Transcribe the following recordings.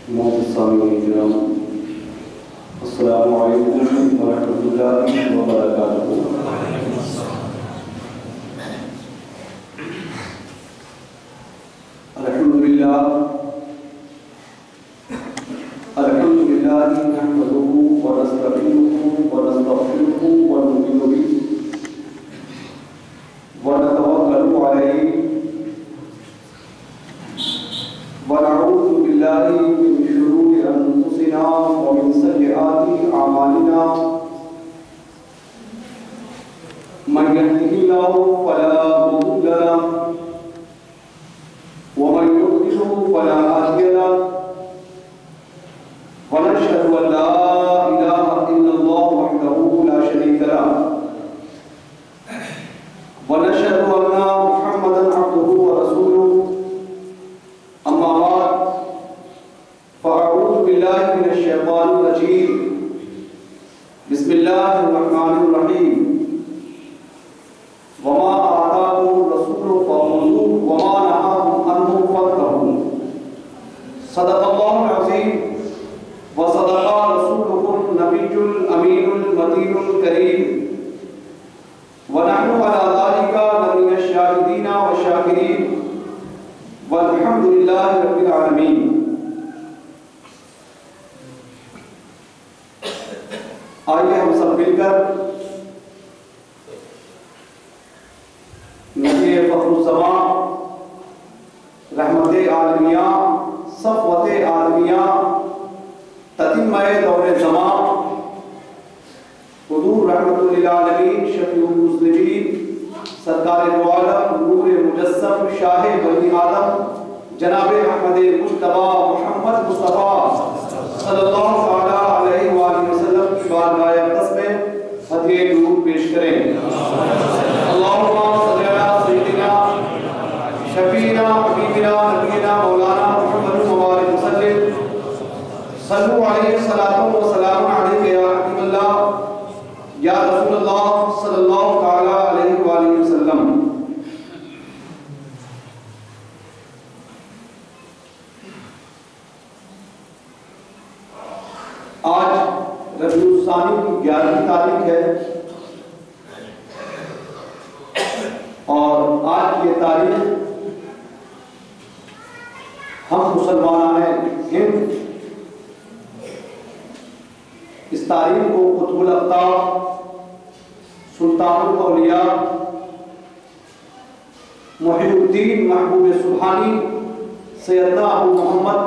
السلام علیکم ورحمۃ اللہ وبرکاتہ۔ الحمد للہ نحمده ونستعینه ونستغفره ونؤمن به ونتوکل علیہ ونعوذ باللہ من شرور انفسنا ومن سیئات اعمالنا من يهده الله فلا مضل له ومن يضلل فلا هادي له ونشهد أن لا إله إلا الله وحده لا شريك له ونشهد أن محمدا عبده ورسوله أما بعد فأعوذ بالله من الشيطان الرجيم بسم الله الرحمن الرحيم وما آتاكم الرسول فخذوه وما نهاكم عنه فانتهوا صدق الله العظيم وصدق رسوله النبي الأمين المتين الكريم ونحن على ذلك لمن الشاهدين والشاكرين والحمد لله رب العالمين۔ آئیے ہم سب مل کر نبی فخر الزمان رحمت عالمیہ صفوت عالمیہ تتمہ دور زمان حضور رحمت للعالمین شفیع المذنبین سرکار دو عالم نور مجسم شاہ بنی آدم جناب احمد مجتبی محمد مصطفیٰ صلی اللہ علیہ وآلہ وسلم کی بارگاہ اقدس میں ہدیہ درود پیش کریں۔ اللہم صلی علی سیدنا شفیعنا حبیبنا نبینا مولانا محمد مبارک وسلم صلو علیہ الصلاۃ والسلام علیک یا حبیب اللہ یا رسول اللہ صلی اللہ تعالی علیہ وآلہ وسلم۔ آج ربیع الثانی کی 11ویں تاریخ ہے اور آج کی تاریخ ہم مسلمانان ہند اس تاریخ کو قطب الاقطاب سلطان الاولیاء محی الدین محبوب سبحانی سیدنا ابو محمد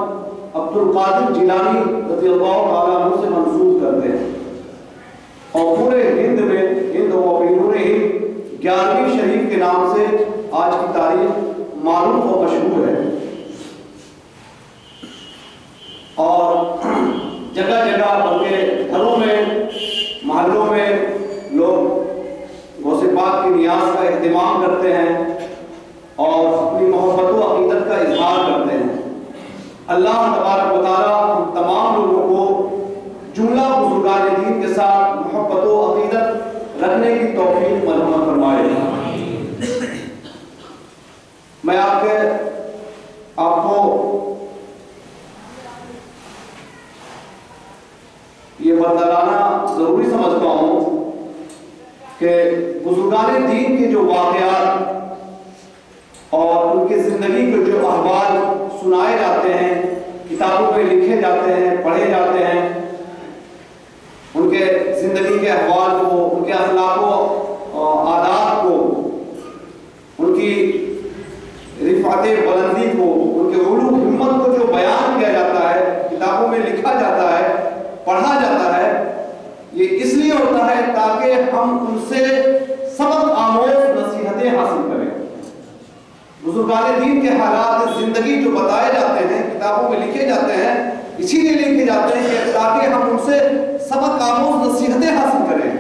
عبد القادر جیلانی رضی اللہ تعالیٰ عنہ سے منسوب کرتے ہیں اور پورے ہند میں ہند و بیرون ہند 11ویں شریف کے نام سے آج کی تاریخ معروف و مشہور ہے اور جگہ جگہ بلکہ گھروں میں محلوں میں لوگ غوث پاک کی نیاز کا اہتمام کرتے ہیں اور اپنی محبت و عقیدت کا اظہار کرتے ہیں۔ اللہ تبارک و تعالیٰ ہم تمام لوگوں کو جملہ بزرگان دین کے ساتھ محبت و عقیدت رکھنے کی توفیق مرحمت فرمائے۔ میں آپ کو یہ بتلانا ضروری سمجھتا ہوں کہ بزرگان دین کے جو واقعات اور ان کی زندگی کے جو احوال سنائے جاتے ہیں، کتابوں میں لکھے جاتے ہیں، پڑھے جاتے ہیں، ان کے زندگی کے احوال کو، ان کے اخلاق و عادات کو، ان کی رفعت بلندی کو، ان کے علو ہمت کو جو بیان کیا جاتا ہے، کتابوں میں لکھا جاتا ہے، پڑھا جاتا ہے، یہ اس لیے ہوتا ہے تاکہ ہم ان سے سبق آموز نصیحتیں حاصل کریں۔ بزرگان دین کے حالات زندگی جو بتائے جاتے ہیں، کتابوں میں لکھے جاتے ہیں، اسی لیے لکھے جاتے ہیں کہ تاکہ ہم ان سے سبق آموز نصیحتیں حاصل کریں۔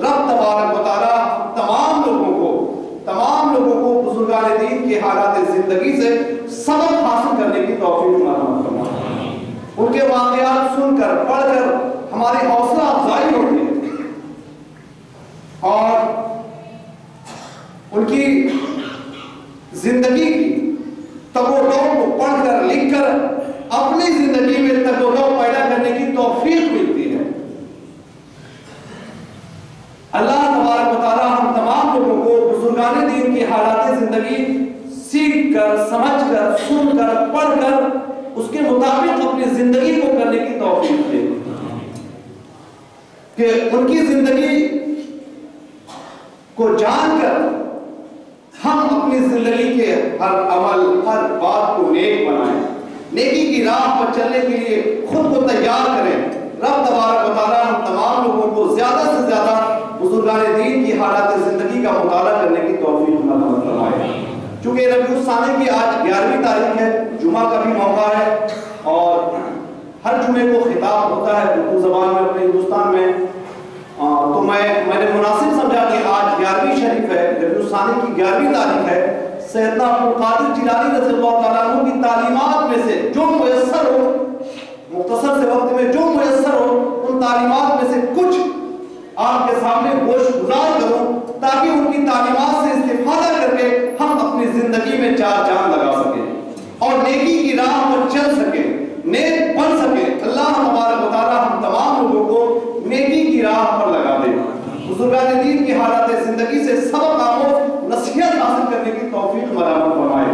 رب تبارک و تعالیٰ تمام لوگوں کو بزرگان دین کے حالات زندگی سے سبق حاصل کرنے کی توفیق عطا فرمائے۔ ان کے واقعات سن کر پڑھ کر ہماری حوصلہ افزائی ہوتی ہے اور ان کی زندگی کی تب و کو پڑھ کر لکھ کر اپنی زندگی میں تکو پیدا کرنے کی توفیق ملتی ہے۔ اللہ تبارک و تعالی ہم تمام لوگوں کو بزرگان دین کی حالات زندگی سیکھ کر، سمجھ کر، سن کر، پڑھ کر اس کے مطابق اپنی زندگی کو کرنے کی توفیق دے، کہ ان کی زندگی کو جان کر ہم اپنی زندگی کے ہر عمل، ہر بات کو نیک بنائیں، نیکی کی راہ پر چلنے کے لیے خود کو تیار کریں۔ رب تبارک و تعالیٰ ہم تمام لوگوں کو زیادہ سے زیادہ بزرگان دین کی حالات زندگی کا مطالعہ کرنے کی توفیق عطا فرمائے۔ چونکہ ربیع الثانی کی آج 11ویں تاریخ ہے، جمعہ کا بھی موقع ہے، اور ہر جمعے کو خطاب ہوتا ہے اردو زبان میں اپنے ہندوستان میں، تو میں نے مناسب سمجھا کہ آج 11ویں شریف ہے، ربیع الثانی کی 11ویں تاریخ ہے۔ سیدنا عبدالقادر جیلانی رضی اللہ تعالیٰ عنہ کی تعلیمات میں سے جو میسر ہو، مختصر سے وقت میں جو میسر ہو، ان تعلیمات میں سے کچھ آپ کے سامنے گوش گزار کروں، تاکہ ان کی تعلیمات سے استفادہ کر کے ہم اپنی زندگی میں چار چاند لگا سکیں اور نیکی کی راہ پر چل سکیں، نیک بن سکیں۔ اللہ تبارک و تعالیٰ ہم تمام لوگوں کو نیکی کی راہ پر لگا دے، بزرگان دین کی حالات زندگی سے سبق آموز نصیحت حاصل کرنے کی توفیق مرحمت فرمائے۔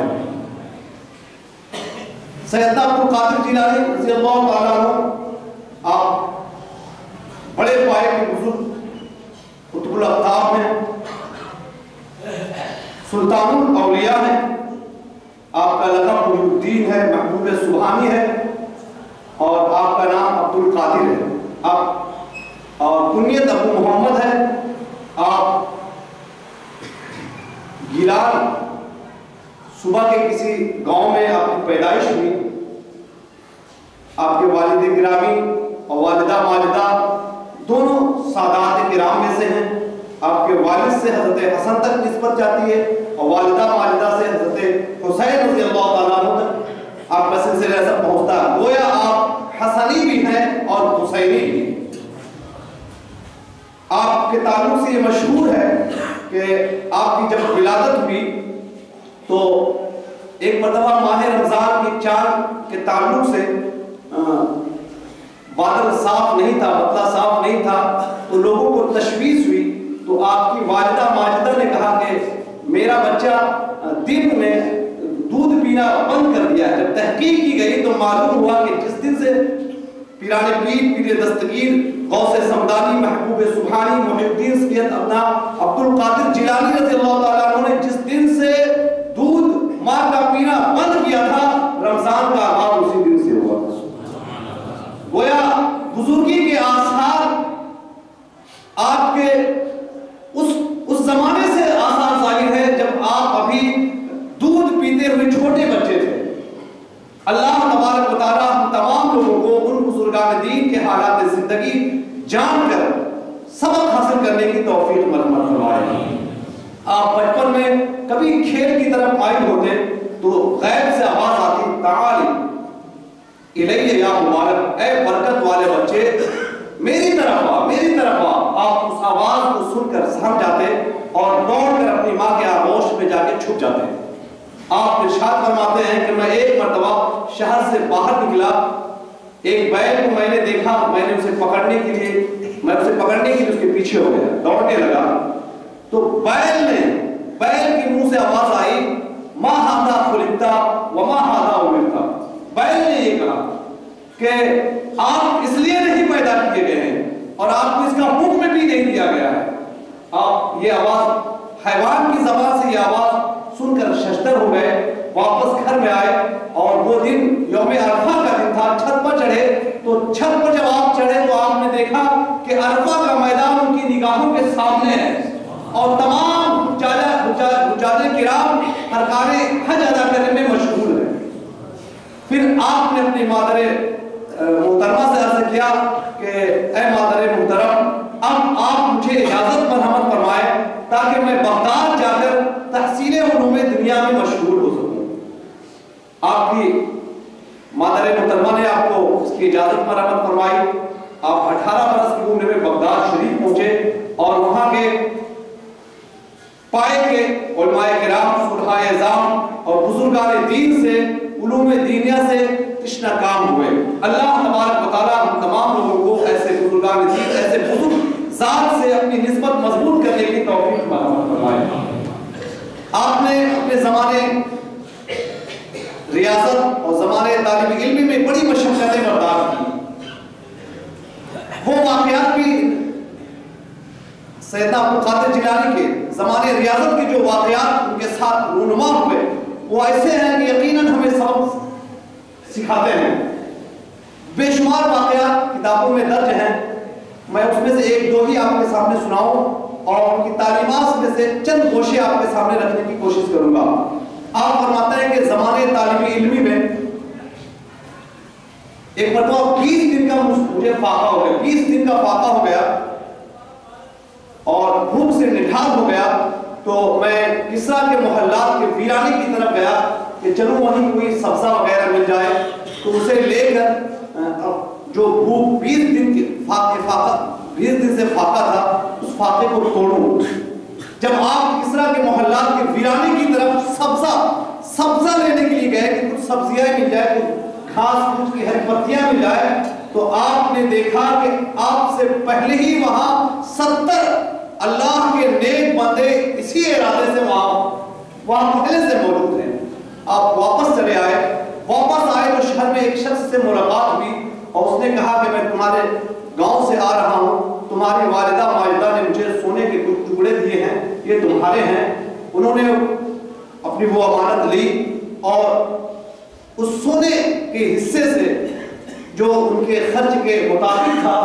سیدنا عبدالقادر جیلانی رضی اللہ تعالیٰ عنہ آپ بڑے پائے کے بزرگ قطب الاقطاب ہیں، سلطان الاولیاء ہیں، آپ کا لقب محی الدین ہے، محبوب سبحانی ہے، اور آپ کا نام عبدالقادر ہے، آپ اور کنیت ابو محمد ہے۔ آپ گیلان صوبہ کے کسی گاؤں میں آپ کی پیدائش ہوئی۔ آپ کے والد گرامی اور والدہ ماجدہ دونوں سادات کرام میں سے ہیں۔ آپ کے والد سے حضرت حسن تک نسبت جاتی ہے، اور والدہ ماجدہ سے حضرت حسین رضی اللہ تعالیٰ عنہ تک آپ کا سلسلہ ایسا پہنچتا ہے، گویا آپ حسنی بھی ہیں اور حسینی بھی۔ آپ کے تعلق سے یہ مشہور ہے کہ آپ کی جب ولادت ہوئی تو ایک مرتبہ ماہ رمضان کی چاند کے تعلق سے بادل صاف نہیں تھا، مطلع صاف نہیں تھا، تو لوگوں کو تشویش ہوئی، تو آپ کی والدہ ماجدہ نے کہا کہ میرا بچہ دن میں دودھ پینا بند کر دیا ہے۔ جب تحقیق کی گئی تو معلوم ہوا کہ جس دن سے پیران پیر، پیر دستگیر، غوث سمدانی، محبوب سبحانی، محی الدین سید ابنا عبدالقادر جیلانی رضی اللہ تعالیٰ عنہ نے جس دن سے دودھ ماں کا پینا بند کیا تھا، رمضان کا آغاز اسی دن سے ہوا۔ گویا بزرگی کے آثار آپ کے اس زمانے سے آثار ظاہر ہے جب آپ ابھی دودھ پیتے ہوئے چھوٹے بچے تھے۔ اللہ تبارک و تعالیٰ ہم تمام لوگوں کو ان بزرگان دین کے حالات زندگی جان کر سبق حاصل کرنے کی توفیق مرحمت فرمائے۔ آپ بچپن میں کبھی کھیل کی طرف مائل ہوتے تو غیب سے آواز آتی، تعالی الیہ یا مبارک، اے برکت والے بچے میری طرف آ، میری طرف آ۔ آپ اس آواز کو سن کر سہم جاتے اور دوڑ کر اپنی ماں کے آغوش میں جا کے چھپ جاتے۔ آپ ارشاد فرماتے ہیں کہ میں ایک مرتبہ شہر سے باہر نکلا، ایک بیل کو میں نے دیکھا، میں نے اسے پکڑنے کے لیے اس کے پیچھے ہو گیا، دوڑنے لگا، تو بیل کی منہ سے آواز آئی، ما ھذا خلقت وما ھذا امرت۔ بیل نے یہ کہا کہ آپ اس لیے نہیں پیدا کیے گئے ہیں اور آپ کو اس کا حکم بھی نہیں دیا گیا ہے۔ آپ یہ آواز، حیوان کی زبان سے یہ آواز سن کر ششدر ہو گئے، واپس گھر میں آئے، اور وہ دن یوم عرفہ کا دن تھا، چھت پر چڑھے، تو چھت پر جب آپ چڑھے تو آپ نے دیکھا کہ عرفہ کا میدان ان کی نگاہوں کے سامنے ہے، اور تمام حجاج کرام ارکان حج ادا کرنے میں مشغول ہیں۔ پھر آپ نے اپنی مادر محترمہ سے عرض کیا کہ اے مادر محترم، اب آپ مجھے اجازت مرحمت فرمائے تاکہ میں بغداد جا کر تحصیل علوم دنیا میں مشغول ہو سکوں۔ آپ کی مادر محترمہ نے آپ کو اس کی اجازت مرحمت فرمائی۔ آپ 18 برس کی عمر میں بغداد شریف پہنچے اور وہاں کے پائے کے علماء کرام، فقہائے اعظام اور بزرگان دین سے، علوم دینیہ سے تشنہ کام ہوئے۔ اللہ تبارک و تعالیٰ ہم تمام لوگوں کو ایسے بزرگان دین، ایسے بزرگ ذات سے اپنی نسبت مضبوط کرنے کی توفیق فرمائے۔ آپ نے اپنے زمانے ریاست اور زمانے طالب علمی میں بڑی مشقتیں برداشت کی۔ وہ واقعات بھی سیدنا عبدالقادر جیلانی کے زمانے ریاضت کے جو واقعات ان کے ساتھ رونما ہوئے وہ ایسے ہیں کہ یقیناً ہمیں سبق سکھاتے ہیں۔ بے شمار واقعات کتابوں میں درج ہیں، میں اس میں سے ایک دو ہی آپ کے سامنے سناؤں اور ان کی تعلیمات میں سے چند گوشے آپ کے سامنے رکھنے کی کوشش کروں گا۔ آپ فرماتے ہیں کہ زمانے طالب علمی میں ایک مرتبہ 20 دن کا مجھے فاقہ ہو گیا، 20 دن کا فاقہ ہو گیا اور بھوک سے نڈھال ہو گیا، تو میں کسرا کے محلات کے ویرانے کی طرف گیا کہ چلو وہیں کوئی سبزہ وغیرہ مل جائے، تو اسے لے کر جو بھوک 20 دن کے فاقہ 20 دن سے فاقہ تھا اس فاقے کو توڑوں۔ جب آپ کسرا کے محلات کے ویرانے کی طرف سبزہ لینے کے لیے گئے کہ کچھ سبزیاں مل جائے، کچھ گھاس پھوس کی ہری پتیاں مل جائے، تو آپ نے دیکھا کہ آپ سے پہلے ہی وہاں 70 اللہ کے نیک بندے اسی ارادے سے وہاں پہلے سے موجود ہیں۔ آپ واپس چلے آئے تو شہر میں ایک شخص سے ملاقات ہوئی اور اس نے کہا کہ میں تمہارے گاؤں سے آ رہا ہوں، تمہاری والدہ ماجدہ نے مجھے سونے کے کچھ ٹکڑے دیے ہیں، یہ تمہارے ہیں۔ انہوں نے اپنی وہ امانت لی اور اس سونے کے حصے سے جو ان کے خرچ کے مطابق تھا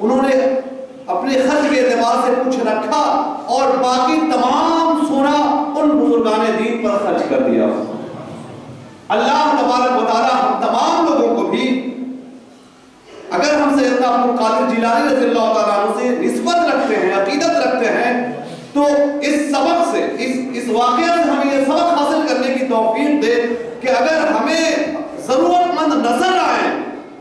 انہوں نے اپنے خرچ کے اعتبار سے کچھ رکھا اور باقی تمام سونا ان بزرگان دین پر خرچ کر دیا۔ اللہ تبارک و تعالیٰ ہم تمام لوگوں کو بھی اگر ہم سیدنا عبدالقادر جیلانی رضی اللہ تعالیٰ عنہ سے نسبت رکھتے ہیں، عقیدت رکھتے ہیں، تو اس سبق سے اس واقعہ سے ہمیں یہ سبق حاصل کرنے کی توفیق دے کہ اگر ہمیں ضرورت مند نظر آئے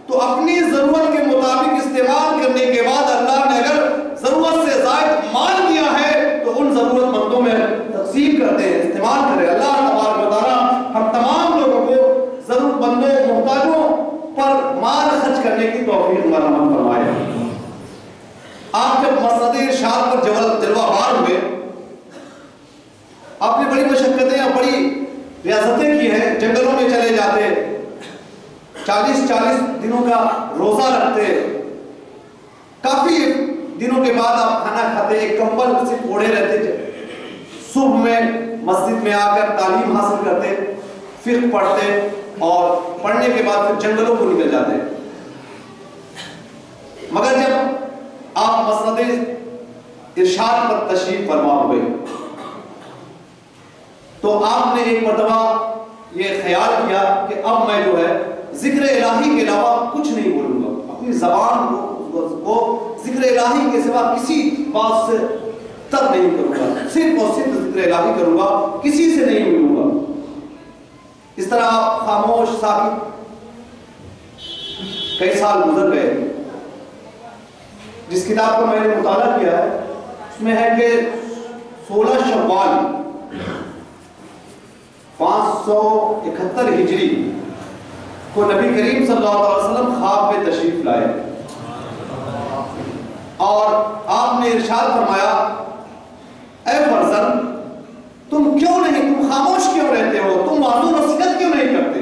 تو اپنی ضرورت کے مطابق استعمال کرنے کے بعد اللہ نے اگر ضرورت سے زائد مال دیا ہے تو ان ضرورت مندوں میں تقسیم کرتے ہیں، استعمال کریں۔ اللہ تبارک و تعالیٰ ہم تمام لوگوں کو ضرورت مندوں محتاجوں پر مال خرچ کرنے کی توفیق مرحمت فرمائے۔ آپ جب مسند ارشاد پر جلوہ بار ہوئے، آپ نے بڑی مشقتیں اور بڑی ریاستیں کی ہیں، جنگلوں میں چلے جاتے، 40 دنوں کا روزہ رکھتے، کافی دنوں کے بعد آپ کھانا کھاتے، ایک کمبل صرف اوڑھے رہتے، صبح میں مسجد میں آ کر تعلیم حاصل کرتے، فقہ پڑھتے اور پڑھنے کے بعد پھر جنگلوں کو نکل جاتے۔ مگر جب آپ مسند ارشاد پر تشریف فرما ہوئے تو آپ نے ایک مرتبہ یہ خیال کیا کہ اب میں جو ہے ذکر الہی کے علاوہ کچھ نہیں بولوں گا، اپنی زبان کو ذکر الہی کے سوا کسی بات سے تر نہیں کروں گا، صرف اور صرف ذکر الہی کروں گا، کسی سے نہیں ملوں گا۔ اس طرح آپ خاموش ساکت کئی سال گزر گئے۔ جس کتاب کو میں نے مطالعہ کیا ہے اس میں ہے کہ 16 شوال 571 ہجری کو نبی کریم صلی اللہ علیہ وسلم خواب میں تشریف لائے اور آپ نے ارشاد فرمایا، اے فرزند تم کیوں نہیں، تم خاموش کیوں رہتے ہو، تم وعظ و نصیحت کیوں نہیں کرتے،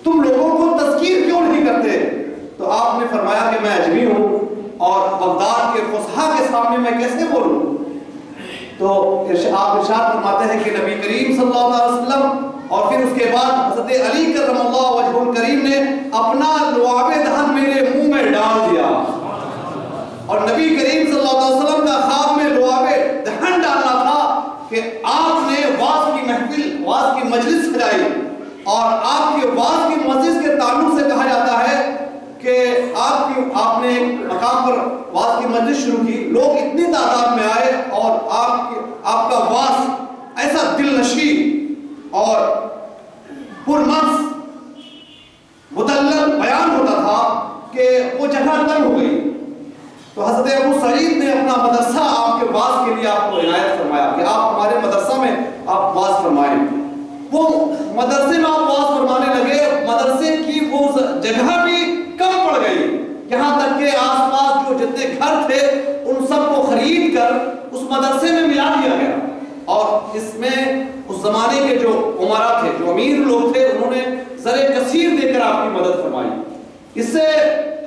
تم لوگوں کو تذکیر کیوں نہیں کرتے؟ تو آپ نے فرمایا کہ میں اجمی ہوں اور بغداد کے فصحاء کے سامنے میں کیسے بولوں؟ تو آپ ارشاد فرماتے ہیں کہ نبی کریم صلی اللہ علیہ وسلم اور پھر اس کے بعد حضرت علی کرم اللہ وجہہ الکریم نے اپنا لعاب دہن میرے منہ میں ڈال دیا، اور نبی کریم صلی اللہ علیہ وسلم کا خواب میں لعاب دہن ڈالنا تھا کہ آپ نے واعظ کی محفل، واعظ کی مجلس سجائی، اور آپ کے واعظ کی مجلس کے تعلق سے کہا جاتا ہے کہ آپ نے ایک مقام پر واعظ کی مجلس شروع کی، لوگ اتنی تعداد میں آئے اور آپ کا واعظ ایسا دل نشین اور پرمغز مدلل بیان ہوتا تھا کہ وہ جگہ تنگ ہو گئی۔ تو حضرت ابو سعید نے اپنا مدرسہ آپ کے واعظ کے لیے آپ کو عنایت فرمایا کہ آپ ہمارے مدرسہ میں آپ واعظ فرمائیں۔ وہ مدرسے میں آپ واز فرمانے لگے، مدرسے کی وہ جگہ بھی کم پڑ گئی، یہاں تک کہ آس پاس جو جتنے گھر تھے ان سب کو خرید کر اس مدرسے میں ملا دیا گیا۔ اور اس میں اس زمانے کے جو عمرا تھے، جو امیر لوگ تھے، انہوں نے زر کثیر دے کر آپ کی مدد فرمائی۔ اس سے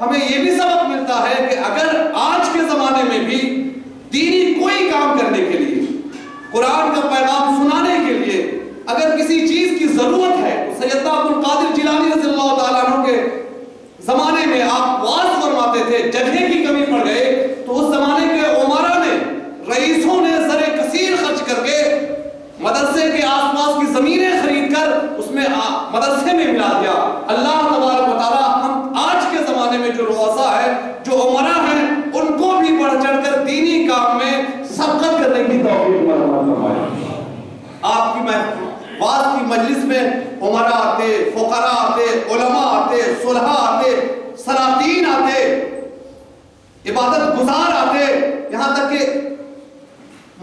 ہمیں یہ بھی سبق ملتا ہے کہ اگر آج کے زمانے میں بھی دینی کوئی کام کرنے کے لیے، قرآن کا پیغام سنانے کے لیے اگر کسی چیز کی ضرورت ہے، تو سیدنا عبد القادر جیلانی رضی اللہ تعالیٰ عنہ کے زمانے میں آپ واز فرماتے تھے، جگہ کی کمی پڑ گئے تو اس زمانے کے عمرا نے، رئیسوں نے زر کثیر خرچ کر کے مدرسے کے آس پاس کی زمینیں خرید کر اس میں مدرسے میں ملا دیا۔ اللہ تبارک و تعالیٰ ہم آج کے زمانے میں جو رؤساء ہیں، جو عمرا ہیں، ان کو بھی بڑھ چڑھ کر دینی کام میں سبقت کرنے کی توفیق فرمائے۔ آپ کی واز کی مجلس میں عمرا آتے، فقراء آتے، علماء آتے، صلحاء آتے، سلاطین آتے، عبادت گزار آتے، یہاں تک کہ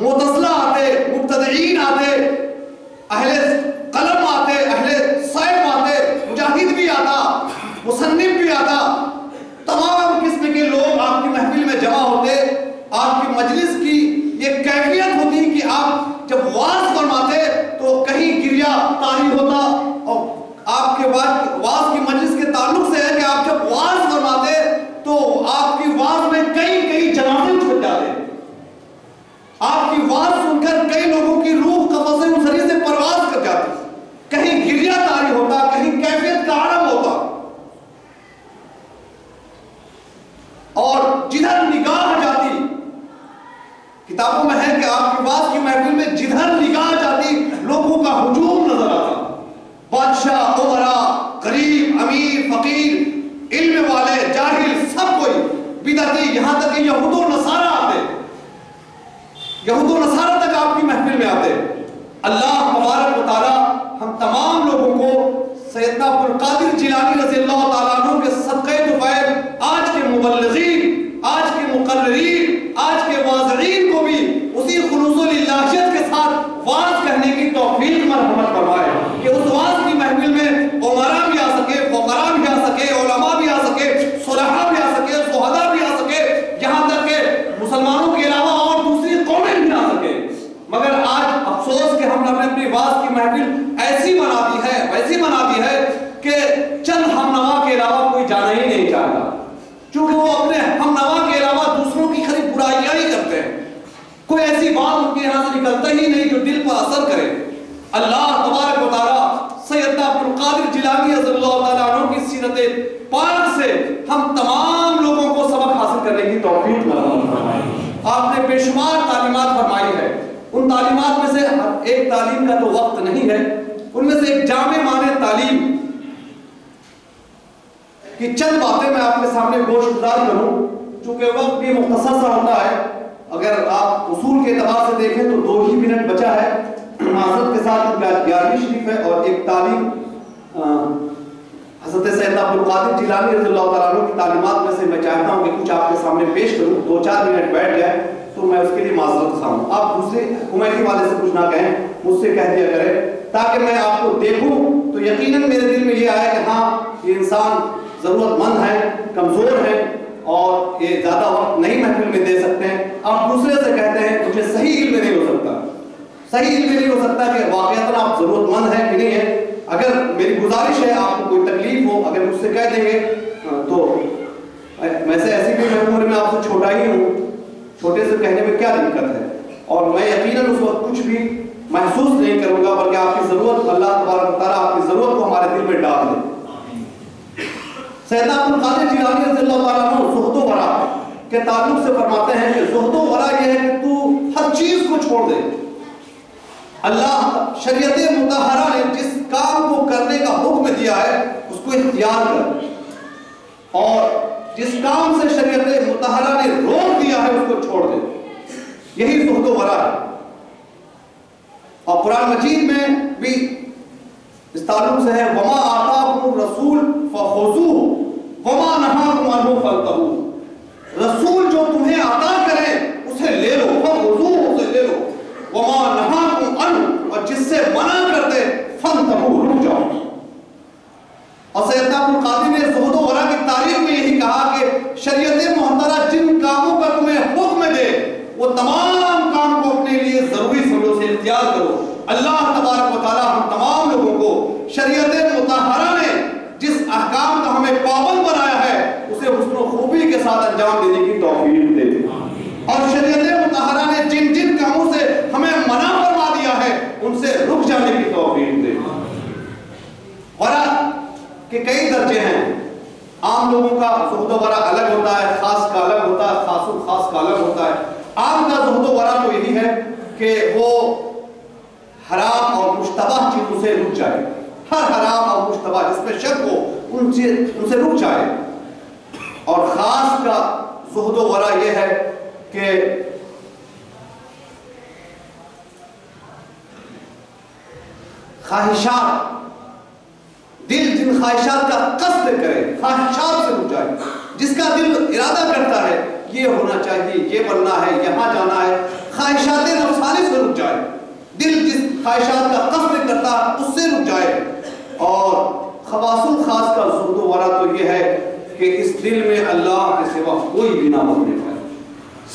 معتزلہ آتے، مبتدعین آتے، اہل قلم آتے، اہل صیب آتے، مجاہد بھی آتا، مصنف بھی آتا، تمام قسم کے لوگ آپ کی محفل میں جمع ہوتے۔ آپ کی مجلس کی یہ کیفیت ہوتی کہ آپ جب واز فرماتے تو کہیں گریا طاری ہوتا، اور آپ کے واز کی مجلس کے تعلق سے ہے کہ آپ جب واز فرماتے تو آپ کی واز میں کئی جنازے چھٹ جاتے، آپ کی واز سن کر کئی لوگوں کی روح قفس انصری سے پرواز کر جاتی، کہیں گریا طاری ہوتا، کہیں کیفیت کا عالم ہوتا، اور جدھر نگاہ جاتی، کتابوں میں ہے کہ آپ کی واز کی محفل میں جدھر نگاہ جاتی لوگوں کا ہجوم نظر آتا، بادشاہ، عمرا، غریب، امیر، فقیر، علم والے، جاہل، سب کوئی، بدعتی، یہاں تک کہ یہود و نصارہ آتے، یہود و نصارہ تک آپ کی محفل میں آتے۔ اللہ تبارک و تعالی ہم تمام لوگوں کو سیدنا عبد القادر جیلانی رضی اللہ تعالیٰ عنہ کے صدقے طفیل، آج کے مبلغین، آج کے مقررین، آج کے واعظین کو بھی اسی خلوص و للہیت کے ساتھ واز کہنے کی توفیق مرحمت فرمائے کہ اس واز کی محفل میں عمرا بھی آ سکے، فقراء بھی آ سکے، علماء بھی آ سکے، صلحاء بھی آ سکے، شہداء بھی آ سکے، یہاں تک کہ مسلمانوں کے علاوہ اور دوسری قومیں بھی آ سکے۔ مگر آج افسوس کہ ہم نے اپنی واز کی محفل ایسی بنا دی ہے، ویسی بنا دی ہے کہ چند ہم نوا کے علاوہ کوئی جانا ہی نہیں چاہتا، چونکہ وہ اپنے ہم نوا کے علاوہ دوسروں کی خالی برائیاں ہی کرتے ہیں، کوئی ایسی بات ان کے یہاں سے نکلتا ہی نہیں جو دل پر اثر کرے۔ اللہ تبارک و تعالیٰ سیدنا عبد القادر جیلانی رضی اللہ تعالیٰ عنہ کی سیرت پاک سے ہم تمام لوگوں کو سبق حاصل کرنے کی توفیق فرمائے۔ آپ نے بے شمار تعلیمات فرمائی ہے، ان تعلیمات میں سے ایک تعلیم کا تو وقت نہیں ہے، ان میں سے ایک جامع معنی تعلیم کی چند باتیں میں آپ کے سامنے گوش گزار کروں، چونکہ وقت بھی مختصر سا ہوتا ہے۔ اگر آپ اصول کے اعتبار سے دیکھیں تو 2 ہی منٹ بچا ہے، معذرت کے ساتھ 11ویں شریف ہے اور ایک تعلیم حضرت سیدنا عبد القادر جیلانی رضی اللہ تعالیٰ عنہ کی تعلیمات میں سے میں چاہتا ہوں کہ کچھ آپ کے سامنے پیش کروں، 2-4 منٹ بیٹھ جائے تو میں اس کے لیے معذرت خواہ ہوں۔ آپ دوسرے کمیٹی والے سے کچھ نہ کہیں، مجھ سے کہہ دیا کریں تاکہ میں آپ کو دیکھوں تو یقیناً میرے دل میں یہ آیا کہ ہاں یہ انسان ضرورت مند ہے، کمزور ہے اور یہ زیادہ وقت نہیں محفل میں دے سکتے ہیں۔ آپ دوسرے سے کہتے ہیں مجھے صحیح علم نہیں ہو سکتا، صحیح علم نہیں ہو سکتا کہ واقعتاً آپ ضرورت مند ہیں کہ نہیں ہے۔ اگر میری گزارش ہے آپ کو کوئی تکلیف ہو، اگر مجھ سے کہہ دیں گے تو میں سے ایسی بھی میں عمر میں آپ سے چھوٹا ہی ہوں، چھوٹے سے کہنے میں کیا دقت ہے، اور میں یقیناً اس وقت کچھ بھی محسوس نہیں کروں گا، بلکہ آپ کی ضرورت اللہ تبارک و تعالیٰ آپ کی ضرورت کو ہمارے دل میں ڈال دے۔ سیدنا عبد القادر جیلانی رضی اللہ تعالیٰ عنہ زہد و ورع کے تعلق سے فرماتے ہیں کہ زہد و ورع یہ ہے کہ تو ہر چیز کو چھوڑ دے۔ اللہ شریعت مطہرہ نے جس کام کو کرنے کا حکم دیا ہے اس کو اختیار کر، اور جس کام سے شریعت مطہرہ نے روک دیا ہے اس کو چھوڑ دے، یہی زہد و ورع ہے۔ اور قرآن مجید میں بھی اس تعلق سے ہے وَمَا آتَاكُمُ الرَّسُولُ فَخُذُوهُ وَمَا نَهَاكُمْ عَنْهُ فَانْتَهُوا، رسول جو تمہیں عطا کرے اسے لے لو، فَخُذُوهُ اسے لے لو، وَمَا نَهَاكُمْ عَنْهُ اور جس سے منع کر دے فانتبہوا، رک جاؤ۔ اور سیدنا ابوالقاسم نے زہد و ورع کی تعریف میں یہی کہا کہ شریعت محترمہ جن کاموں کا تمہیں حکم دے وہ تمام کام کو اپنے لیے ضروری سمجھو، سے اختیار کرو۔ اللہ تبارک و تعالی ہم تمام لوگوں کو شریعت مطہرہ نے جس احکام کا ہمیں پابند بنایا ہے اسے حسن و خوبی کے ساتھ انجام دینے کی توفیق دے، اور شریعت مطہرہ نے جن جن کاموں سے ہمیں منع فرما دیا ہے ان سے رک جانے کی توفیق دے۔ ورع کہ کئی درجے ہیں، عام لوگوں کا زہد و ورع الگ ہوتا ہے، خاص کا الگ ہوتا ہے، خاص و خاص کا الگ ہوتا ہے۔ عام کا زہد و ورع تو یہی ہے کہ وہ حرام اور مشتبہ چیزوں سے رک جائے، ہر حرام اور مشتبہ جس میں شک ہو ان سے رک جائے۔ اور خاص کا زہد و ورع یہ ہے کہ خواہشات، دل جن خواہشات کا قصد کرے، خواہشات سے رک جائے، جس کا دل ارادہ کرتا ہے یہ ہونا چاہیے، یہ بننا ہے، یہاں جانا ہے، خواہشات نفسانی سے رک جائے، دل جس خواہشات کا قصد کرتا ہے اس سے رک جائے۔ اور خواص الخاص کا زہد و ورع تو یہ ہے کہ اس دل میں اللہ کے سوا کوئی بھی نہ بسنے پائے،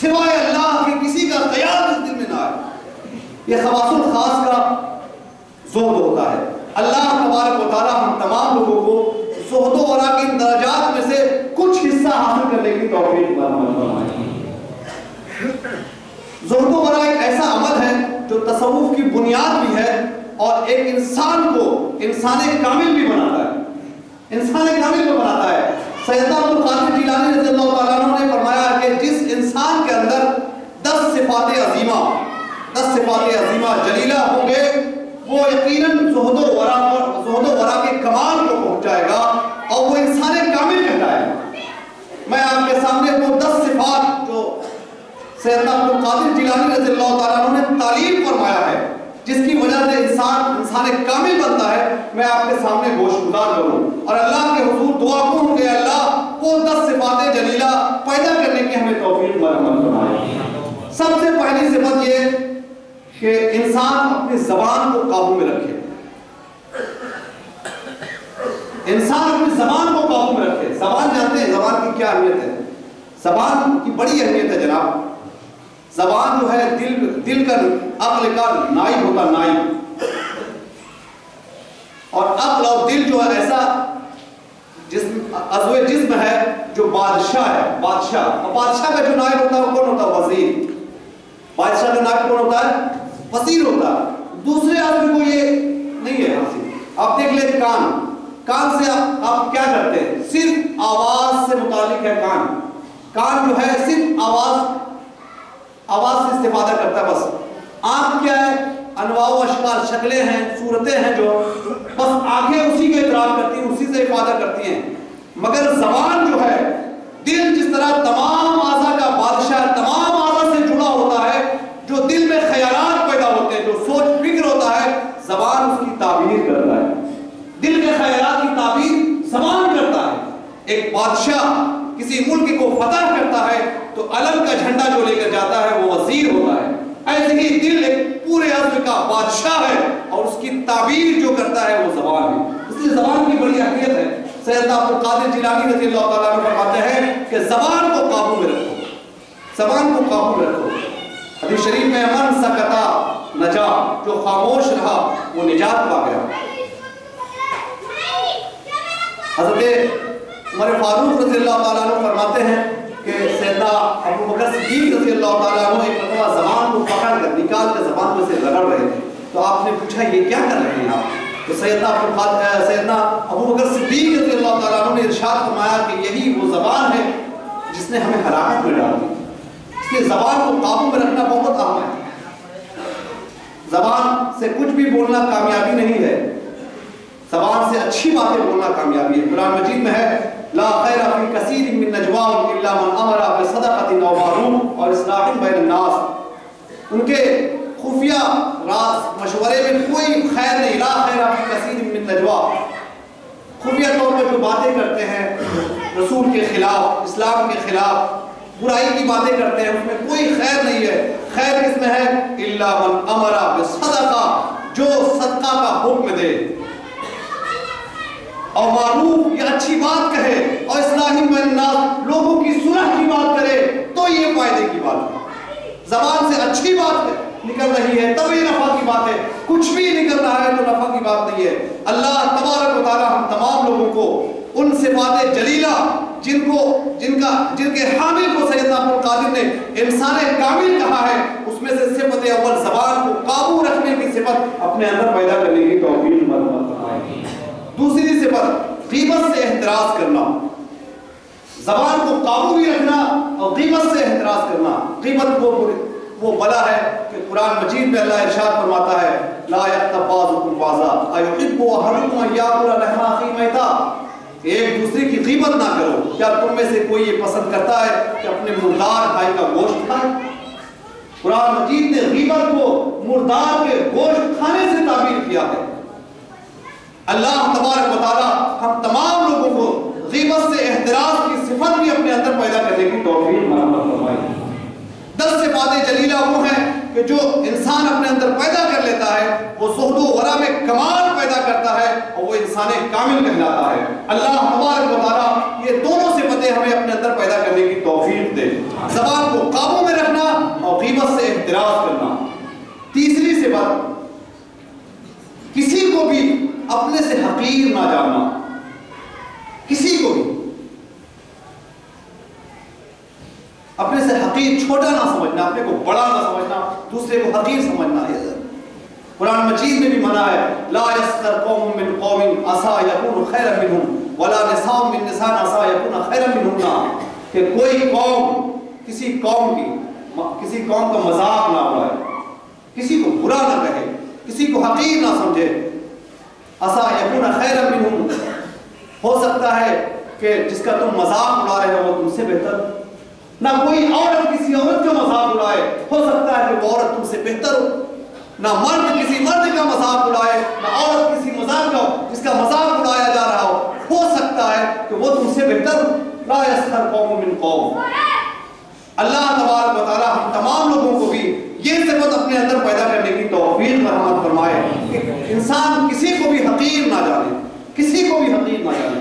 سوائے اللہ کے کسی کا خیال اس دل میں نہ آئے، یہ خواص الخاص کا زہد ہوتا ہے۔ اللہ تبارک و تعالی ہم تمام لوگوں کو زہد و ورع کی درجات میں سے کچھ حصہ حاصل کرنے کی توفیق فرمائے۔ زہد و ورع ایک ایسا عمل ہے جو تصوف کی بنیاد بھی ہے اور ایک انسان کو انسان کامل بھی بناتا ہے، انسان کامل بھی بناتا ہے۔ سیدنا عبدالقادر جیلانی رضی اللہ تعالیٰ عنہ نے فرمایا کہ جس انسان کے اندر 10 صفات عظیمہ جلیلہ ہوں گے وہ یقیناً زہد و ورع کے کمال کو پہنچ جائے گا اور وہ انسان کامل کہلائے گا۔ میں آپ کے سامنے وہ 10 صفات جو سیدنا عبدالقادر جیلانی رضی اللہ تعالیٰ عنہ نے تعلیم فرمایا ہے جس کی وجہ سے انسان کامل بنتا ہے، میں آپ کے سامنے گوشگزار کروں اور اللہ کے حضور دعا کروں کہ اللہ وہ 10 صفات جلیلہ پیدا کرنے کی ہمیں توفیق مرحمت فرمائے۔ سب سے پہلی صفت یہ کہ انسان اپنی زبان کو قابو میں رکھے، انسان اپنی زبان کو قابو میں رکھے۔ زبان جانتے ہیں زبان کی کیا اہمیت ہے؟ زبان کی بڑی اہمیت ہے جناب۔ زبان جو ہے دل کا عقل کا نائب ہوتا، نائب، اور عقل اور دل جو ہے ایسا عضو جسم ہے جو بادشاہ ہے، بادشاہ، اور بادشاہ کا جو نائب ہوتا ہے وہ کون ہوتا ہے؟ وزیر۔ بادشاہ کا نائب کون ہوتا ہے؟ وزیر ہوتا ہے۔ دوسرے آدمی کو یہ نہیں ہے حاصل۔ آپ دیکھ لیں کان سے آپ کیا کرتے ہیں؟ صرف آواز سے متعلق ہے کان جو ہے صرف آواز سے استفادہ کرتا ہے بس۔ آنکھ کیا ہے؟ انواع و اشکال، شکلیں ہیں، صورتیں ہیں جو بس آنکھیں اسی کو ادراک کرتی ہیں، اسی سے افادہ کرتی ہیں۔ مگر زبان جو ہے، دل جس طرح تمام اعضاء کا بادشاہ، تمام اعضاء سے جڑا ہوتا ہے، جو دل میں خیالات پیدا ہوتے ہیں، جو سوچ فکر ہوتا ہے، زبان اس کی تعبیر کرتا ہے، دل کے خیالات کی تعبیر زبان کرتا ہے۔ ایک بادشاہ کسی ملک کو فتح کرتا ہے تو علم کا جھنڈا جو لے کر جاتا ہے وہ وزیر ہوتا ہے۔ ایسے ہی دل ایک پورے عزم کا بادشاہ ہے اور اس کی تعبیر جو کرتا ہے وہ زبان ہے۔ اس لیے زبان کی بڑی اہمیت ہے۔ سیدنا عبدالقادر جیلانی رضی اللہ تعالیٰ عنہ فرماتے ہیں کہ زبان کو قابو میں رکھو، زبان کو قابو میں رکھو۔ حدیث شریف میں من سکتا نجا، جو خاموش رہا وہ نجات پا گیا۔ حضرت عمر فاروق رضی اللہ تعالیٰ عنہ فرماتے ہیں کہ سیدنا ابو بکر صدیق رضی اللہ تعالیٰ عنہ ایک مرتبہ زبان کو پکڑ کر نکال کر زبان میں سے رگڑ رہے تھے، تو آپ نے پوچھا یہ کیا کر رہے ہیں آپ؟ تو سیدنا ابو بکر صدیق رضی اللہ تعالیٰ عنہ نے ارشاد فرمایا کہ یہی وہ زبان ہے جس نے ہمیں ہلاکت میں ڈال دی۔ اس لیے زبان کو قابو میں رکھنا بہت اہم ہے۔ زبان سے کچھ بھی بولنا کامیابی نہیں ہے، زبان سے اچھی باتیں بولنا کامیابی ہے۔ قرآن مجید میں ہے لا خیر فی کثیر من نجواہم الا من امر بصدقۃ او معروف اور اصلاح بین الناس۔ ان کے خفیہ راز مشورے میں کوئی خیر نہیں۔ لا خیر فی کثیر من نجواہم، خفیہ طور پر جو باتیں کرتے ہیں رسول کے خلاف، اسلام کے خلاف، برائی کی باتیں کرتے ہیں، اس میں کوئی خیر نہیں ہے۔ خیر کس میں ہے؟ الا من امر بصدقہ، جو صدقہ کا حکم دے اور معروف یا اچھی بات کہے اور اصلاح بین الناس لوگوں کی صلح کی بات کرے تو یہ فائدے کی بات ہے۔ زبان سے اچھی بات نکل رہی ہے تب یہ نفع کی بات ہے، کچھ بھی نکل رہا ہے تو نفع کی بات نہیں ہے۔ اللہ تبارک و تعالی ہم تمام لوگوں کو ان صفات جلیلہ جن کے حامل کو سیدنا عبد القادر نے انسان کامل کہا ہے، اس میں سے صفت اول زبان کو قابو رکھنے کی صفت اپنے اندر پیدا کرنے کی توفیق مرحمت فرمائے۔ دوسری صفت غیبت سے احتراز کرنا، زبان کو قابو بھی رکھنا اور غیبت سے احتراز کرنا۔ غیبت وہ بلا ہے کہ قرآن مجید میں اللہ ارشاد فرماتا ہے لا یغتب بعضکم بعضا ایحب احدکم ان یاکل لحم اخیہ میتا، ایک دوسرے کی غیبت نہ کرو۔ کیا تم میں سے کوئی یہ پسند کرتا ہے کہ اپنے مردار بھائی کا گوشت کھائے؟ قرآن مجید نے غیبت کو مردار کے گوشت کھانے سے تعبیر کیا ہے۔ اللہ تبارک و تعالی ہم تمام لوگوں کو غیبت سے احتراز کی صفت بھی اپنے اندر پیدا کرنے کی توفیق مرحمت فرمائے۔ 10 صفات جلیلہ وہ ہیں کہ جو انسان اپنے اندر پیدا کر لیتا ہے وہ زہد و ورع میں کمال پیدا کرتا ہے اور وہ انسان کامل کہلاتا ہے۔ اللہ تبارک و تعالی یہ دونوں صفتیں ہمیں اپنے اندر پیدا کرنے کی توفیق دے، زبان کو قابو میں رکھنا اور غیبت سے احتراز کرنا۔ تیسری صفت کسی کو بھی اپنے سے حقیر نہ جاننا، کسی کو بھی اپنے سے حقیر چھوٹا نہ سمجھنا، اپنے کو بڑا نہ سمجھنا، دوسرے کو حقیر سمجھنا۔ قرآن مجید میں بھی منع ہے لا یسخر قوم من قوم عسى یکون خیرا منہم ولا نساء من نساء عسى یکون خیرا منہن، کہ کوئی قوم کسی قوم کا مذاق نہ اڑائے، کسی کو برا نہ کہے، کسی کو حقیر نہ سمجھے۔ عسى یکون خیرا منہن، ہو سکتا ہے کہ جس کا تم مذاق اڑا رہے ہو وہ تم سے بہتر، نہ کوئی عورت کسی عورت کا مذاق اڑائے، ہو سکتا ہے کہ وہ عورت تم سے بہتر ہو، نہ مرد کسی مرد کا مذاق اڑائے، نہ عورت کسی مذاق کا جس کا مذاق اڑایا جا رہا ہو سکتا ہے کہ وہ تم سے بہتر ہو۔ لا یسخر قوم من قوم۔ اللہ تبارک و تعالی ہم تمام لوگوں کو بھی یہ صفت اپنے اندر پیدا کرنے کی توفیق مرحمت فرمائے کہ انسان کسی کو بھی حقیر نہ جانے، کسی کو بھی حقیر نہ جانے۔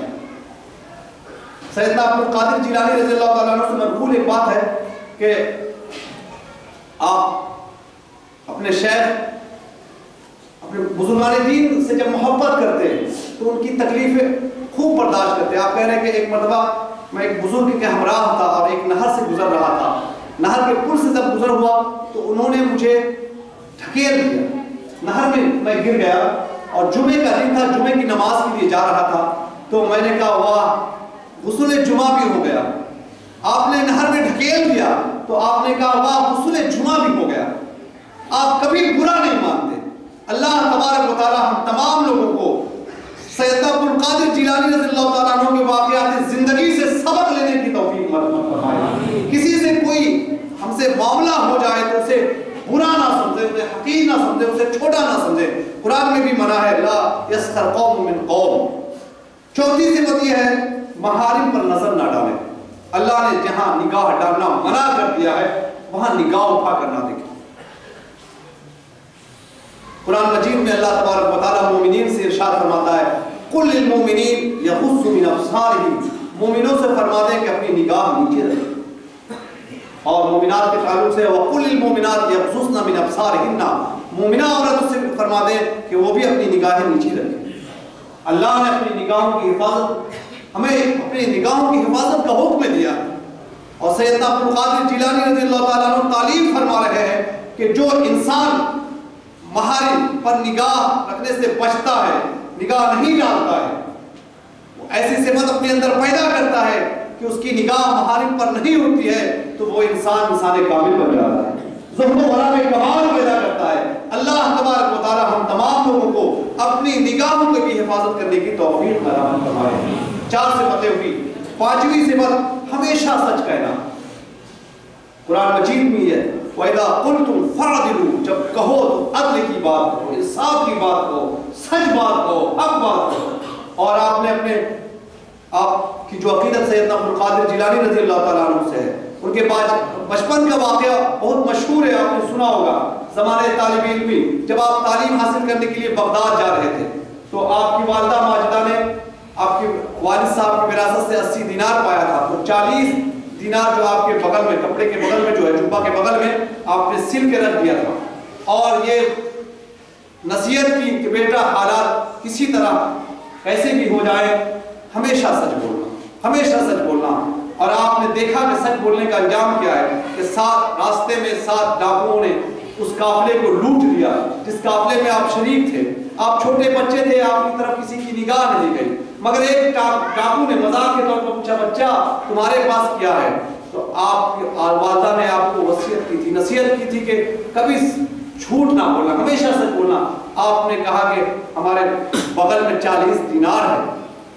سیدنا عبد القادر جیلانی رضی اللہ تعالیٰ عنہ سے منقول ایک بات ہے کہ آپ اپنے شیخ اپنے بزرگان دین سے جب محبت کرتے تو ان کی تکلیفیں خوب برداشت کرتے۔ آپ کہہ رہے ہیں کہ ایک مرتبہ میں ایک بزرگ کے ہمراہ تھا اور ایک نہر سے گزر رہا تھا، نہر کے پل سے جب گزر ہوا تو انہوں نے مجھے ڈھکیل دیا، نہر میں گر گیا اور جمعے کا دن تھا، جمعے کی نماز کے لیے جا رہا تھا تو میں نے کہا واہ غسل جمعہ بھی ہو گیا۔ آپ نے نہر میں ڈھکیل دیا تو آپ نے کہا واہ غسل جمعہ بھی ہو گیا۔ آپ کبھی برا نہیں مانتے۔ اللہ تبارک و تعالی ہم تمام لوگوں کو سیدنا عبد القادر جیلانی رضی اللہ تعالیٰ عنہ کے واقعات زندگی سے سبق لینے کی توفیق مرحمت فرمائے۔ کسی سے کوئی ہم سے معاملہ ہو جائے تو اسے برا نہ سمجھے، اسے حقیر نہ سمجھے، اسے چھوٹا نہ سمجھے۔ قرآن میں بھی منع ہے لا یسخر قوم من قوم۔ چوتھی صفت یہ ہے محارم پر نظر نہ ڈالیں۔ اللہ نے جہاں نگاہ ڈالنا منع کر دیا ہے وہاں نگاہ اٹھا کر نہ دیکھیں۔ قرآن مجید میں اللہ تبارک و تعالیٰ مومنین سے ارشاد فرماتا ہے قل للمؤمنین یغضوا من ابصارہم، مومنوں سے فرما دیں کہ اپنی نگاہ نیچے رکھیں۔ اور مومنات کے تعلق سے وقل للمؤمنات یغضضن من ابصارہن، مومنہ عورتوں سے فرما دیں کہ وہ بھی اپنی نگاہیں نیچے رکھیں۔ اللہ نے اپنی نگاہوں کی حفاظت ہمیں اپنی نگاہوں کی حفاظت کا حکم دیا اور سیدنا عبد القادر جیلانی رضی اللہ تعالیٰ عنہ تعلیم فرما رہے ہیں کہ جو انسان محارم پر نگاہ رکھنے سے بچتا ہے، نگاہ نہیں ڈالتا ہے، وہ ایسی صفت اپنے اندر پیدا کرتا ہے کہ اس کی نگاہ محارم پر نہیں ہوتی ہے تو وہ انسان کامل بن جاتا ہے، زہد و ورع میں کمال پیدا کرتا ہے۔ اللہ تبارک و تعالیٰ ہم تمام لوگوں کو اپنی نگاہوں کی بھی حفاظت کرنے کی توفیق فراہم فرمائے۔ 4 صفتیں ہوئی۔ 5ویں صفت ہمیشہ سچ کہنا۔ قرآن مجید میں ہے وَإِذَا قُلْتُمْ فَعْدِلُوا، جب کہو تو عدل کی بات کہو، انصاف کی بات کہو، سچ بات کہو، حق بات کہو۔ اور آپ کی جو عقیدت سیدنا عبد القادر جیلانی رضی اللہ تعالیٰ عنہ سے ہے، ان کے بعد بچپن کا واقعہ بہت مشہور ہے، آپ نے سنا ہوگا۔ زمانے طالب علمی جب آپ تعلیم حاصل کرنے کے لیے بغداد جا رہے تھے تو آپ کی والدہ ماجدہ نے آپ کے والد صاحب کی وراثت سے 80 دینار پایا تھا، تو 40 دینار جو آپ کے بغل میں کپڑے کے بغل میں جو ہے جبہ کے بغل میں آپ نے سل کے رکھ دیا تھا اور یہ نصیحت کی کہ بیٹا حالات کسی طرح کیسے بھی ہو جائے ہمیشہ سچ بولنا، ہمیشہ سچ بولنا۔ اور آپ نے دیکھا کہ سچ بولنے کا انجام کیا ہے کہ راستے میں 7 ڈاکوؤں نے اس قافلے کو لوٹ لیا جس قافلے میں آپ شریک تھے، آپ چھوٹے بچے تھے، آپ کی طرف کسی کی نگاہ نہیں گئی، مگر ایک ڈاکو نے مذاق کے طور پر پوچھا بچہ تمہارے پاس کیا ہے؟ تو آپ کی والدہ نے آپ کو وصیت کی تھی، نصیحت کی تھی کہ کبھی جھوٹ نہ بولنا، ہمیشہ سچ بولنا۔ آپ نے کہا کہ ہمارے بغل میں 40 دینار ہے۔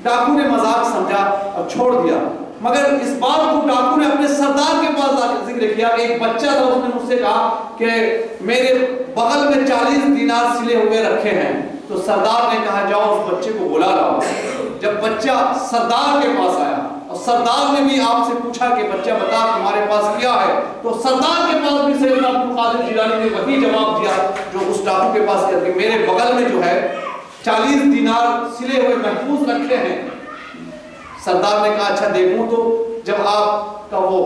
ڈاکو نے مذاق سمجھا اور چھوڑ دیا، مگر اس بات کو ڈاکو نے اپنے سردار کے پاس آ کے ذکر کیا کہ ایک بچہ تھا، اس نے مجھ سے کہا کہ میرے بغل میں 40 دینار سلے ہوئے رکھے ہیں۔ تو سردار نے کہا جاؤ اس بچے کو بلا لاؤ۔ جب بچہ سردار کے پاس آیا اور سردار نے بھی آپ سے پوچھا کہ بچہ بتا تمہارے پاس کیا ہے، تو سردار کے پاس بھی سیدنا عبد القادر جیلانی نے وہی جواب دیا جو اس ڈاکو کے پاس کیا کہ میرے بغل میں جو ہے 40 دینار سلے ہوئے محفوظ رکھے ہیں۔ سردار نے کہا اچھا دیکھوں، تو جب آپ کا وہ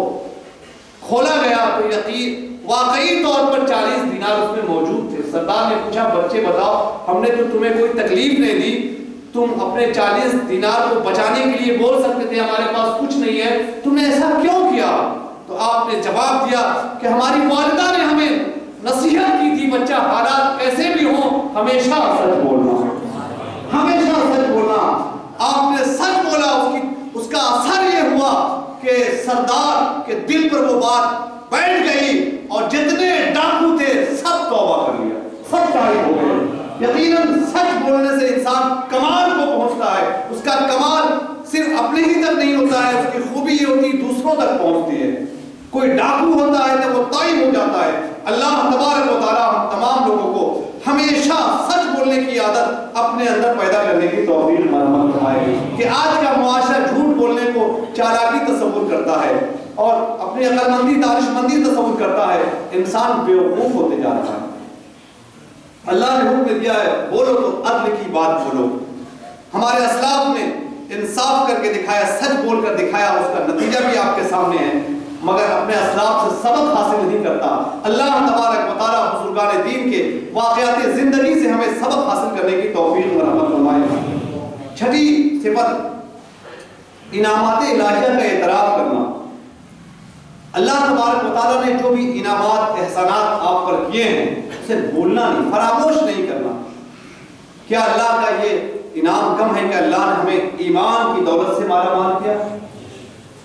کھولا گیا تو یقین واقعی طور پر 40 دینار اس میں موجود تھے۔ سردار نے پوچھا بچے بتاؤ ہم نے تو تمہیں کوئی تکلیف نہیں دی، تم اپنے 40 دینار کو بچانے کے لیے بول سکتے تھے ہمارے پاس کچھ نہیں ہے، تم نے ایسا کیوں کیا؟ تو آپ نے جواب دیا کہ ہماری والدہ نے ہمیں نصیحت کی تھی بچہ حالات کیسے بھی ہوں ہمیشہ سچ بولنا، ہمیشہ سچ بولنا۔ آپ نے سچ بولا، اس کا اثر یہ ہوا کہ سردار کے دل پر وہ بات بیٹھ گئی اور جتنے ڈاکو تھے سب توبہ کر لیا، سب تائب ہو گئے۔ یقیناً سچ بولنے سے انسان کمال کو پہنچتا ہے، اس کا کمال صرف اپنے ہی تک نہیں ہوتا ہے، اس کی خوبی یہ ہوتی ہے دوسروں تک پہنچتی ہے۔ کوئی ڈاکو ہوتا ہے تو وہ طائب ہو جاتا ہے۔ اللہ تبارک و تعالی ہم تمام لوگوں کو ہمیشہ سچ بولنے کی عادت اپنے اندر پیدا کرنے کی توفیق مرحمت فرمائے کہ آج کا معاشرہ جھوٹ بولنے کو چالاکی تصور کرتا ہے اور اپنی عقل مندی دانش مندی تصور کرتا ہے، انسان بیوقوف ہوتے جا رہا ہے۔ اللہ نے حکم دیا ہے بولو تو عدل کی بات بولو۔ ہمارے اسلاف نے انصاف کر کے دکھایا، سچ بول کر دکھایا، اس کا نتیجہ بھی آپ کے سامنے ہے، مگر اپنے اسلاف سے سبق حاصل نہیں کرتا۔ اللہ تبارک و تعالیٰ بزرگان دین کے واقعات زندگی سے ہمیں سبق حاصل کرنے کی توفیق مرحمت فرمائے۔ چھٹی صفت انعامات الہیہ کا اعتراف کرنا۔ اللہ تبارک و تعالیٰ نے جو بھی انعامات احسانات آپ پر کیے ہیں اسے بھولنا نہیں، فراموش نہیں کرنا۔ کیا اللہ کا یہ انعام کم ہے کہ اللہ نے ہمیں ایمان کی دولت سے مالا مال کیا؟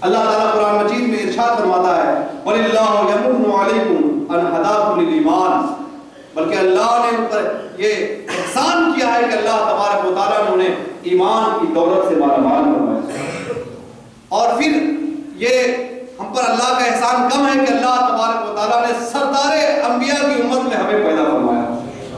اللہ تعالیٰ قرآن مجید میں ارشاد فرماتا ہے وَلِلَّهُ يَمُنُّ عَلَيْكُمْ أَنْ هَدَاكُمْ لِلْإِيمَانِ، بلکہ اللہ نے ان پر یہ احسان کیا ہے کہ اللہ تبارک و تعالیٰ نے انہیں ایمان کی دولت سے مالا مال فرمایا۔ اور پھر یہ ہم پر اللہ کا احسان کم ہے کہ اللہ تبارک و تعالیٰ نے سردار انبیاء کی امت میں ہمیں پیدا فرمایا،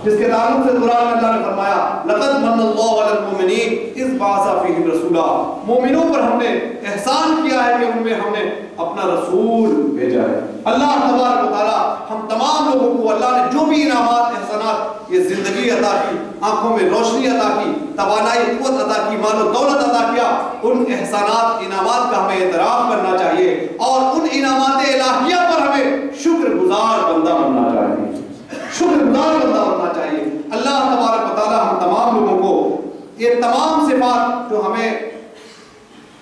جس کے تعلق سے قرآن میں اللہ نے فرمایا لَقَدْ مَنَّ اللَّهُ عَلَى الْمُؤْمِنِينَ إِذْ بَعَثَ فِيهِمْ رَسُولًا، مومنوں پر ہم نے احسان کیا ہے کہ ان میں ہم نے اپنا رسول بھیجا ہے۔ اللہ تبارک و تعالیٰ ہم تمام لوگوں کو اللہ نے جو بھی انعامات احسانات یہ زندگی عطا کی، آنکھوں میں روشنی عطا کی، توانائی قوت عطا کی، مال و دولت عطا کیا، ان احسانات انعامات کا ہمیں اعتراف کرنا چاہیے اور ان انعامات الہیہ پر ہمیں شکر گزار بندہ بننا چاہیے، شکر گزار بندہ بننا چاہیے۔ اللہ تبارک و تعالیٰ ہم تمام لوگوں کو یہ تمام صفات جو ہمیں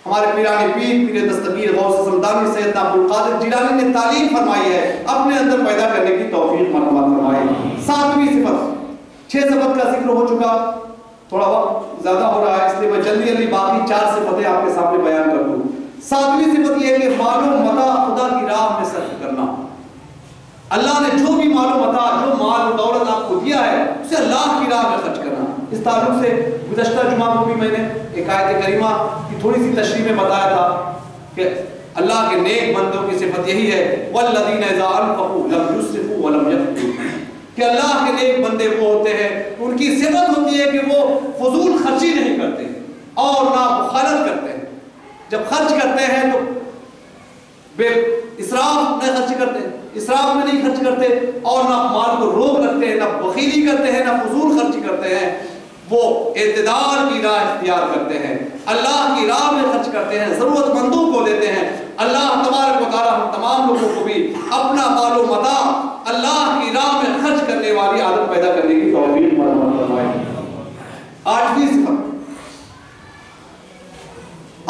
ہمارے پیران پیر پیر دستگیر غوث سمدانی سیدنا عبد القادر جیلانی نے تعلیم فرمائی ہے اپنے اندر پیدا کرنے کی توفیق مرحمت فرمائے۔ ساتویں صفت، 6 صفت کا ذکر ہو چکا، تھوڑا وقت زیادہ ہو رہا ہے اس لیے میں جلدی باقی 4 صفتیں آپ کے سامنے بیان کر دوں۔ 7ویں صفت یہ ہے کہ مال و متاع خدا کی راہ میں صرف کرنا۔ اللہ نے جو بھی مال و متاع، جو مال و دولت آپ کو دیا ہے اسے اللہ کی راہ میں خرچ کرنا۔ اس تعلق سے گزشتہ جمعہ کو بھی میں نے ایک آیت کریمہ کی تھوڑی سی تشریح میں بتایا تھا کہ اللہ کے نیک بندوں کی صفت یہی ہے وَالَّذِينَ إِذَا أَنفَقُوا لَمْ يُسْرِفُوا وَلَمْ يَقْتُرُوا، کہ اللہ کے نیک بندے وہ ہوتے ہیں ان کی صفت ہوتی ہے کہ وہ فضول خرچی نہیں کرتے اور نہ مخالفت کرتے ہیں۔ جب خرچ کرتے ہیں تو بے اسراف نہیں خرچ کرتے، اسراف میں نہیں خرچ کرتے اور نہ مال کو روک رکھتے ہیں، نہ بخیلی کرتے ہیں، نہ فضول خرچی کرتے ہیں، وہ اعتدال کی راہ اختیار کرتے ہیں، اللہ کی راہ میں خرچ کرتے ہیں، ضرورت مندوں کو دیتے ہیں۔ اللہ تبارک و تعالی ہم تمام لوگوں کو بھی اپنا مال و متاع اللہ کی راہ میں خرچ کرنے والی عادت پیدا کرنے کی توفیق عطا فرمائے۔ 8ویں صفت،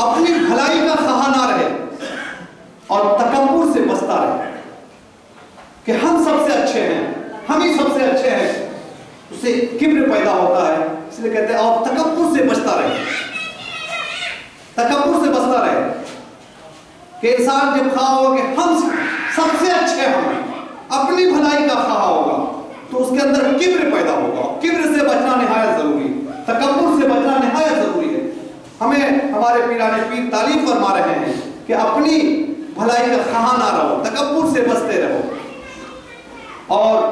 اپنی بھلائی کا خواہاں نہ رہے اور تکبر سے بچتا رہے کہ ہم سب سے اچھے ہیں، ہم ہی سب سے اچھے ہیں، اسے کبر پیدا ہوتا ہے، اس لیے کہتے ہیں اور تکبر سے بچتا رہے، تکبر سے بچتا رہے کہ انسان جب خواہ ہوگا کہ ہم سب سے اچھے ہیں، اپنی بھلائی کا خواہ ہوگا تو اس کے اندر کبر پیدا ہوگا۔ کبر سے بچنا نہایت ضروری، تکبر سے بچنا نہایت ضروری ہے۔ ہمیں ہمارے پیرانے پیر تعلیم فرما رہے ہیں کہ اپنی بھلائی کا خواہاں نہ رہو، تکبر سے بچتے رہو۔ اور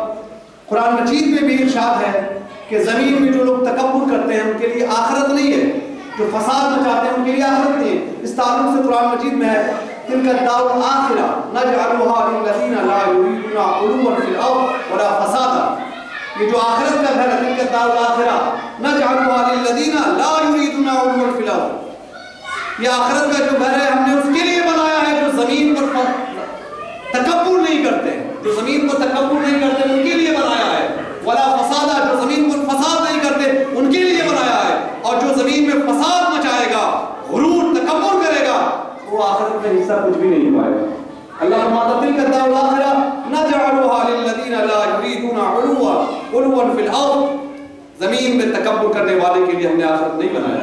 قرآن مجید میں بھی ارشاد ہے کہ زمین میں جو لوگ تکبر کرتے ہیں ان کے لیے آخرت نہیں ہے، جو فساد مچاتے ہیں ان کے لیے آخرت نہیں ہے۔ اس تعلق سے قرآن مجید میں ہے تلک الدار الآخرہ نجعلها للذین لا یریدون علوا فی الارض ولا فسادا، یہ جو آخرت کا گھر ہے تلک الدار الآخرہ نجعلها للذین لا یریدون علوا فی الارض، یہ آخرت کا جو گھر ہے ہم نے اس کے لیے بنایا ہے جو زمین پر تکبر نہیں کرتے، جو زمین کو تکبر نہیں کرتے ان کے لیے بنایا ہے، ولا فسادا، جو زمین پر فساد نہیں کرتے ان کے لیے بنایا ہے، اور جو زمین میں فساد مچائے گا، غرور تکبر کرے گا، وہ آخرت میں حصہ کچھ بھی نہیں پائے گا۔ اللہ فرماتا تلک الدار الآخرہ نجعلها للذین لا یریدون علوا فی الارض، زمین میں تکبر کرنے والے کے لیے ہم نے آخرت نہیں بنایا،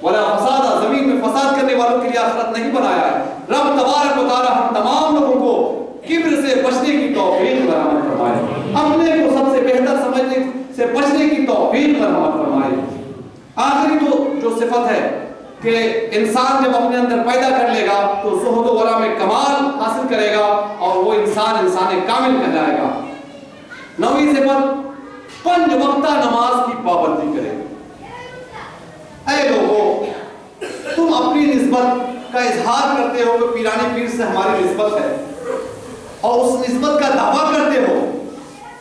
ولا فسادا، زمین میں فساد کرنے والوں کے لیے آخرت نہیں بنایا ہے۔ رب تبارک و تعالی ہم تمام لوگوں کو کبر سے بچنے کی توفیق مرحمت فرمائے، اپنے کو سب سے بہتر سمجھنے سے بچنے کی توفیق مرحمت فرمائے۔ آخری تو جو صفت ہے کہ انسان جب اپنے اندر پیدا کر لے گا تو زہد و ورع میں کمال حاصل کرے گا اور وہ انسان کامل کہلائے گا۔ 9ویں صفت، 5 وقتہ نماز کی پابندی کرے۔ اے لوگو، تم اپنی نسبت کا اظہار کرتے ہو کہ پیرانے پیر سے ہماری نسبت ہے اور اس نسبت کا دعویٰ کرتے ہو،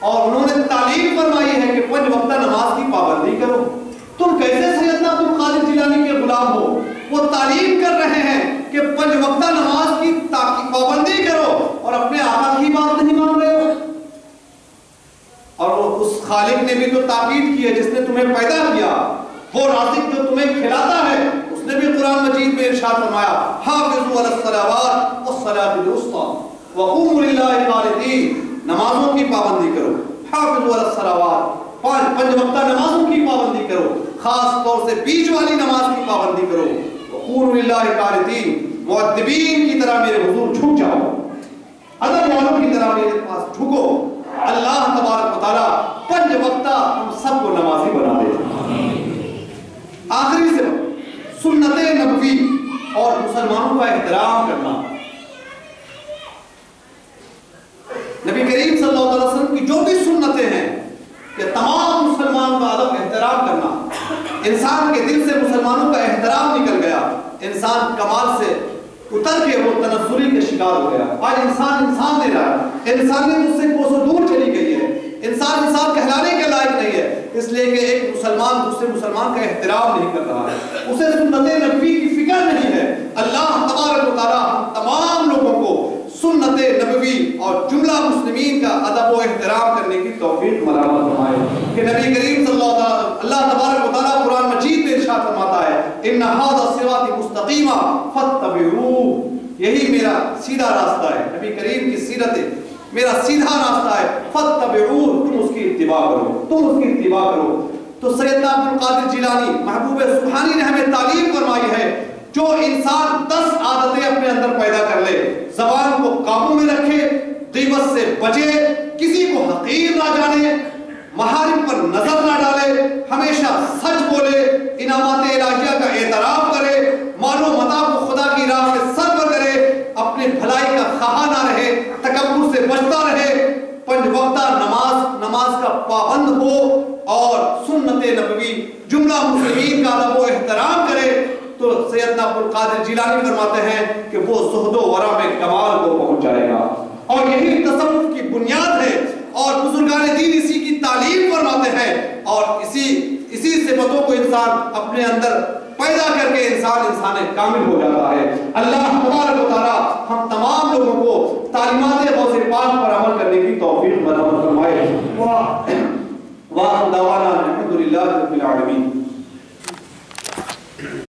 اور انہوں نے تعلیم فرمائی ہے کہ 5 وقتہ نماز کی پابندی کرو، تم کیسے سیدنا عبد القادر جیلانی کے غلام ہو؟ وہ تعلیم کر رہے ہیں کہ 5 وقتہ نماز کی پابندی کرو اور اپنے آقا کی بات نہیں مان رہے ہو۔ اور وہ اس خالق نے بھی تو تاکید کی ہے جس نے تمہیں پیدا کیا، وہ رازق جو تمہیں کھلاتا ہے، اس نے بھی قرآن مجید میں ارشاد فرمایا حافظوا علی الصلوات والصلاۃ الوسطی وقوموا للہ قانتین، نمازوں کی پابندی کرو، حافظوا علی الصلوات، 5 وقتہ نمازوں کی پابندی کرو، خاص طور سے بیچ والی نماز کی پابندی کرو، وقوموا للہ قانتین، مؤدبین کی طرح میرے حضور جھک جاؤ، ادب والوں کی طرح میرے پاس جھکو۔ اللہ تبارک و تعالیٰ 5 وقتہ ہم سب کو نمازی بنا دے۔ آخری سے سنت نبوی اور مسلمانوں کا احترام کرنا، نبی کریم صلی اللہ علیہ وسلم کی جو بھی سنتیں ہیں کہ تمام مسلمانوں کا ادب احترام کرنا، انسان کے دل سے مسلمانوں کا احترام نکل گیا، انسان کمال سے اتر کے وہ تنزلی کے شکار ہو گیا۔ آج انسان نہیں رہا، انسانیت اس سے کوسوں دور چلی گئی ہے، انسان کہلانے کے لائق نہیں ہے، اس لیے کہ ایک مسلمان دوسرے مسلمان کا احترام نہیں کر رہا ہے، اسے سنت نبوی کی فکر نہیں ہے۔ اللہ تبارک و تعالیٰ ہم تمام لوگوں کو سنت نبوی اور جملہ مسلمین کا ادب و احترام کرنے کی توفیق مرحمت فرمائے کہ نبی کریم صلی اللہ تبارک و تعالیٰ قرآن مجید میں ارشاد فرماتا ہے ان ھذا صراط مستقیم فاتبعوہ، یہی میرا سیدھا راستہ ہے، نبی کریم کی سیرت میرا سیدھا راستہ ہے، فاتبعوہ، تم اس کی اتباع کرو، تم اس کی اتباع کرو۔ تو سیدنا عبد القادر جیلانی محبوب سبحانی نے ہمیں تعلیم فرمائی ہے جو انسان 10 عادتیں اپنے اندر پیدا کر لے، زبان کو قابو میں رکھے، غیبت سے بچے، کسی کو حقیر نہ جانے، محارم پر نظر نہ ڈالے، ہمیشہ سچ بولے، انعامات الہیہ کا اعتراف کرے، مال و متاع کو خدا کی راہ میں صرف کرے، اپنے بھلائی کا خواہاں نہ رہے، تکبر سے بچتا رہے، 5 وقتہ نماز کا پابند ہو اور سنت نبوی جملہ مسلمین کا ادب و احترام کرے، تو سیدنا عبد القادر جیلانی فرماتے ہیں کہ وہ زہد و ورع میں کمال کو پہنچ جائے گا۔ اور یہی تصوف کی بنیاد ہے، اور بزرگان دین اسی کی تعلیم فرماتے ہیں، اور اسی صفتوں کو انسان اپنے اندر پیدا کر کے انسان کامل ہو جاتا ہے۔ اللہ تبارک و تعالی ہم تمام لوگوں کو تعلیمات غوث پاک پر عمل کرنے کی توفیق مرحمت فرمائے۔ وآخر دعوانا الحمدللہ رب العالمین۔